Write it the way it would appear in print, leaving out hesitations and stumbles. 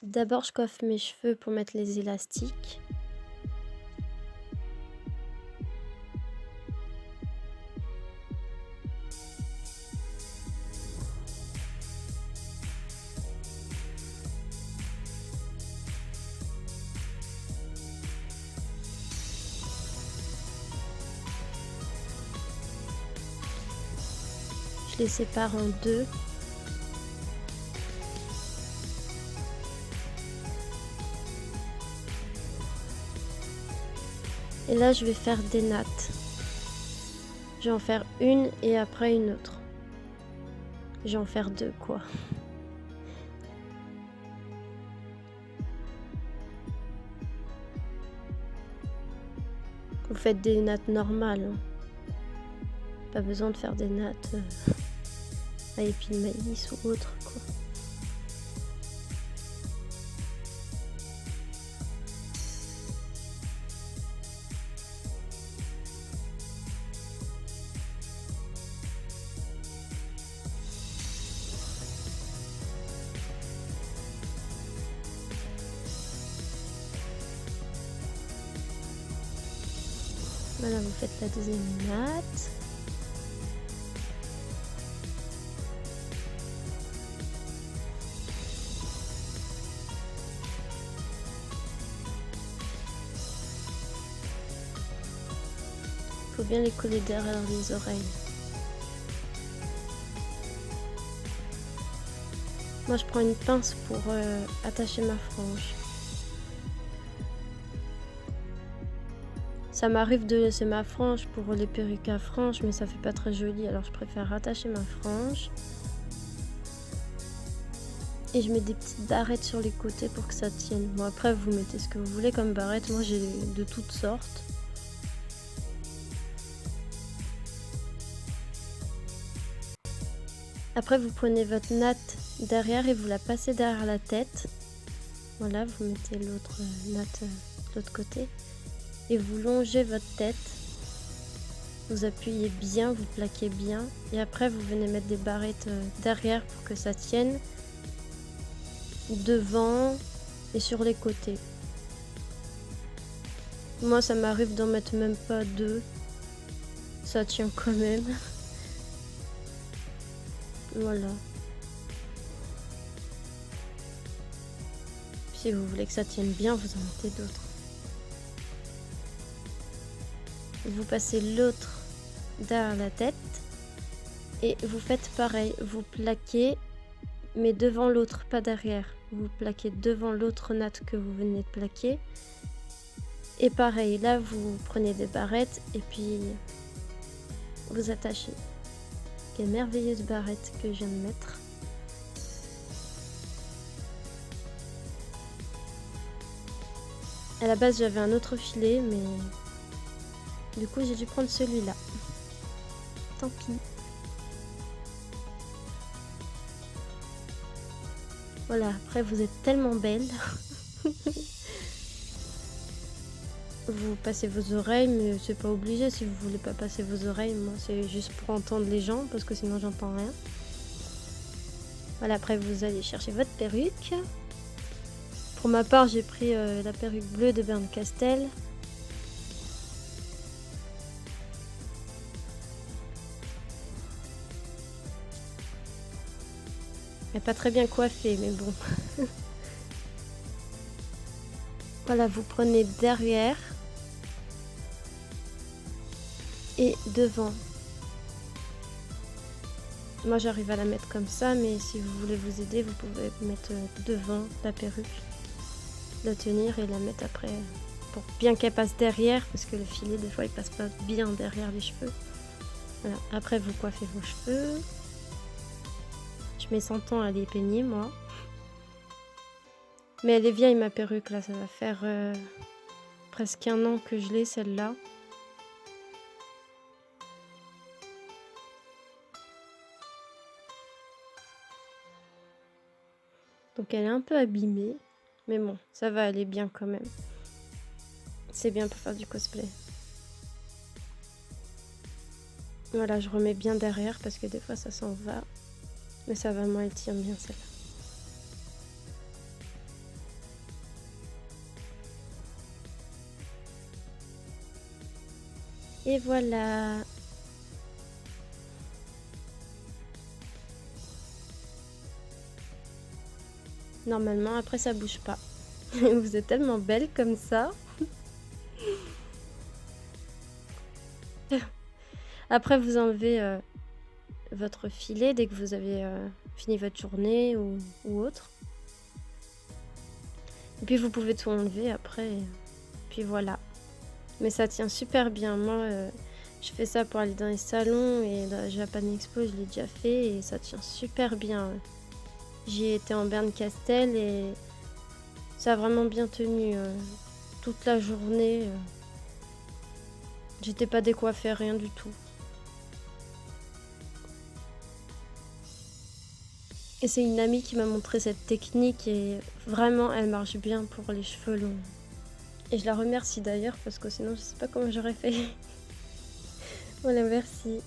D'abord, je coiffe mes cheveux pour mettre les élastiques. Je les sépare en deux. Et là, je vais faire des nattes. Je vais en faire une et après une autre. Je vais en faire deux, quoi. Vous faites des nattes normales, hein. Pas besoin de faire des nattes à épis de maïs ou autre, quoi. Voilà, vous faites la deuxième natte. Faut bien les coller derrière les oreilles. Moi, je prends une pince pour attacher ma frange. Ça m'arrive de laisser ma frange pour les perruques à franges, mais ça fait pas très joli, alors je préfère attacher ma frange. Et je mets des petites barrettes sur les côtés pour que ça tienne. Bon, après, vous mettez ce que vous voulez comme barrettes. Moi, j'ai de toutes sortes. Après, vous prenez votre natte derrière et vous la passez derrière la tête. Voilà, vous mettez l'autre natte de l'autre côté. Et vous longez votre tête. Vous appuyez bien, vous plaquez bien. Et après, vous venez mettre des barrettes derrière pour que ça tienne. Devant et sur les côtés. Moi, ça m'arrive d'en mettre même pas deux. Ça tient quand même. Voilà. Si vous voulez que ça tienne bien, vous en mettez d'autres. Vous passez l'autre derrière la tête et vous faites pareil. Vous plaquez, mais devant l'autre, pas derrière. Vous plaquez devant l'autre natte que vous venez de plaquer. Et pareil, là, vous prenez des barrettes et puis vous attachez. Quelle merveilleuse barrette que je viens de mettre. À la base, j'avais un autre filet, mais du coup, j'ai dû prendre celui-là. Tant pis. Voilà, après, vous êtes tellement belle. Vous passez vos oreilles, mais c'est pas obligé si vous voulez pas passer vos oreilles. Moi, c'est juste pour entendre les gens, parce que sinon, j'entends rien. Voilà, après, vous allez chercher votre perruque. Pour ma part, j'ai pris la perruque bleue de Bernd Castel. Elle n'est pas très bien coiffée, mais bon. Voilà, vous prenez derrière et devant. Moi, j'arrive à la mettre comme ça, mais si vous voulez vous aider, vous pouvez mettre devant la perruque, la tenir et la mettre après pour bien qu'elle passe derrière, parce que le filet, des fois, il passe pas bien derrière les cheveux. Voilà. Après, vous coiffez vos cheveux. Je mets 100 ans à les peigner, moi. Mais elle est vieille, ma perruque, là. Ça va faire presque 1 an que je l'ai, celle-là. Donc, elle est un peu abîmée. Mais bon, ça va aller bien quand même. C'est bien pour faire du cosplay. Voilà, je remets bien derrière parce que des fois, ça s'en va. Mais ça va, moi, elle tient bien, celle-là. Et voilà. Normalement, après, ça bouge pas. Vous êtes tellement belle comme ça. Après, vous enlevez votre filet dès que vous avez fini votre journée ou autre. Et puis, vous pouvez tout enlever après. Puis voilà. Mais ça tient super bien. Moi, je fais ça pour aller dans les salons et dans la Japan Expo, je l'ai déjà fait et ça tient super bien. J'y ai été en Berne-Castel et ça a vraiment bien tenu toute la journée. J'étais pas décoiffée, rien du tout. Et c'est une amie qui m'a montré cette technique et vraiment elle marche bien pour les cheveux longs. Et je la remercie d'ailleurs parce que sinon je sais pas comment j'aurais fait. Voilà, merci.